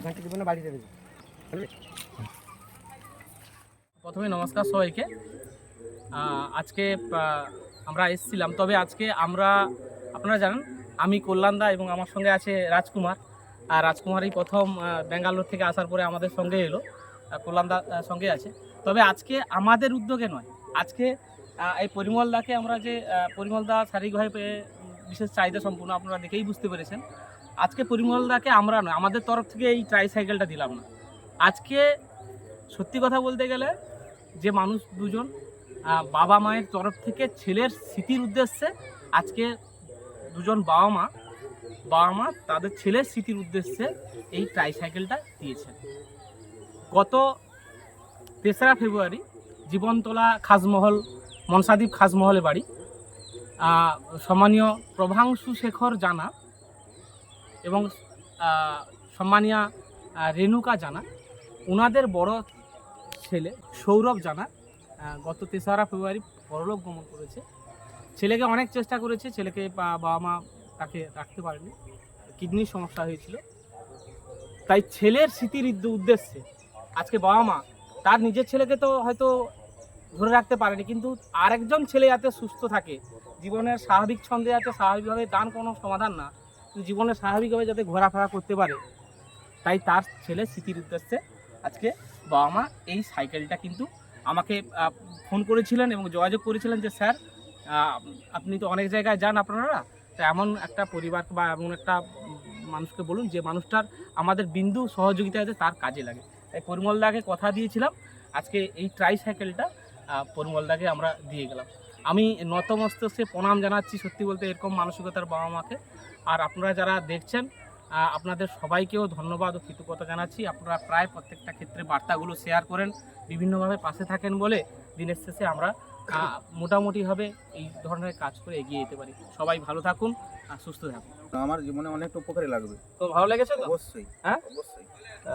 ঘন্টা জীবনে বাড়িতে দেবে। প্রথমে নমস্কার সবাইকে। আজকে আমরা এসেছিলাম, তবে আজকে আপনারা জানেন আমি কল্যাণদা এবং আমার সঙ্গে আছে রাজকুমার। আর রাজকুমারই প্রথম ব্যাঙ্গালোর থেকে আসার পরে আমাদের সঙ্গে এলো, কল্যাণদা সঙ্গে আছে। তবে আজকে আমাদের উদ্যোগে নয়, আজকে এই পরিমলদাকে আমরা যে পরিমলদা শারীরিকভাবে বিশেষ চাহিদা সম্পূর্ণ, আপনারা দেখেই বুঝতে পেরেছেন। আজকে পরিমলদাকে আমরা নয়, আমাদের তরফ থেকে এই ট্রাইসাইকেলটা দিলাম না। আজকে সত্যি কথা বলতে গেলে যে মানুষ দুজন বাবা মায়ের তরফ থেকে ছেলের স্মৃতির উদ্দেশ্যে আজকে দুজন বাবা মা তাদের ছেলের স্মৃতির উদ্দেশ্যে এই ট্রাইসাইকেলটা দিয়েছেন। গত 3রা ফেব্রুয়ারি জীবনতলা খাজমহল, মনসাদ্বীপ খাজমহলে বাড়ি, সম্মানীয় প্রভাংশু শেখর জানা এবং সম্মানীয়া রেণুকা জানা, ওনাদের বড় ছেলে সৌরভ জানা গত 3রা ফেব্রুয়ারি পরলোক গমন করেছে। ছেলেকে অনেক চেষ্টা করেছে, ছেলেকে বাবা মা তাকে রাখতে পারেনি, কিডনির সমস্যা হয়েছিল। তাই ছেলের স্মৃতির উদ্দেশ্যে আজকে বাবা মা তার নিজের ছেলেকে তো হয়তো ধরে রাখতে পারেনি, কিন্তু আরেকজন ছেলে যাতে সুস্থ থাকে, জীবনের স্বাভাবিক ছন্দে যাতে স্বাভাবিকভাবে, দান কোনো সমাধান না, কিন্তু জীবনে স্বাভাবিকভাবে যাতে ঘোরাফেরা করতে পারে, তাই তার ছেলের স্মৃতির উদ্দেশ্যে আজকে বাবা মা এই সাইকেলটা কিন্তু আমাকে ফোন করেছিলেন এবং যোগাযোগ করেছিলেন যে স্যার আপনি তো অনেক জায়গায় যান আপনারা, তো এমন একটা পরিবার বা এমন একটা মানুষকে বলুন যে মানুষটার আমাদের বিন্দু সহযোগিতা যাতে তার কাজে লাগে। তাই পরিমলদাকে কথা দিয়েছিলাম, আজকে এই ট্রাইসাইকেলটা পরিমলদাকে আমরা দিয়ে গেলাম। আমি নতমস্তকে প্রণাম জানাচ্ছি সত্যি বলতে এরকম মানসিকতার বাবা মাকে। আর আপনারা যারা দেখছেন আপনাদের সবাইকেও ধন্যবাদ ও কৃতজ্ঞতা জানাচ্ছি। আপনারা প্রায় প্রত্যেকটা ক্ষেত্রে বার্তাগুলো শেয়ার করেন, বিভিন্নভাবে পাশে থাকেন বলে দিনের শেষে আমরা মোটামুটিভাবে এই ধরনের কাজ করে এগিয়ে যেতে পারি। সবাই ভালো থাকুন আর সুস্থ থাকুন। আমার জীবনে অনেকটা উপকারে লাগবে। তো ভালো লেগেছে তো? অবশ্যই, হ্যাঁ অবশ্যই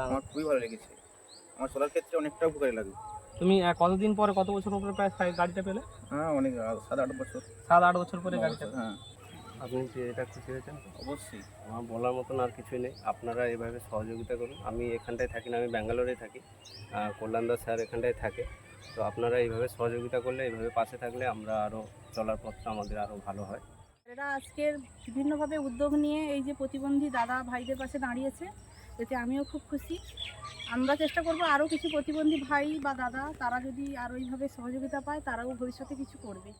আমার খুবই ভালো লেগেছে। আমার চলার ক্ষেত্রে অনেকটা উপকারে লাগবে। তুমি কতদিন পরে, কত বছর পরে প্রায় গাড়িটা পেলে? হ্যাঁ, অনেক 7-8 বছর। 7-8 বছর পরে গাড়িটা। হ্যাঁ, আপনি যে এটা খুশি হয়েছেন? অবশ্যই। আমার বলার মতন আর কিছুই নেই। আপনারা এভাবে সহযোগিতা করুন। আমি এখানটায় থাকি না, আমি ব্যাঙ্গালোরে থাকি। কল্যাণদা স্যার এখানটায় থাকে। তো আপনারা এইভাবে সহযোগিতা করলে, এইভাবে পাশে থাকলে আমরা আরও চলার পথটা আমাদের আরও ভালো হয়। এরা আজকের বিভিন্নভাবে উদ্যোগ নিয়ে এই যে প্রতিবন্ধী দাদা ভাইদের পাশে দাঁড়িয়েছে, এতে আমিও খুব খুশি। আমরা চেষ্টা করব আরও কিছু প্রতিবন্ধী ভাই বা দাদা তারা যদি আরও এইভাবে সহযোগিতা পায়, তারাও ভবিষ্যতে কিছু করবে।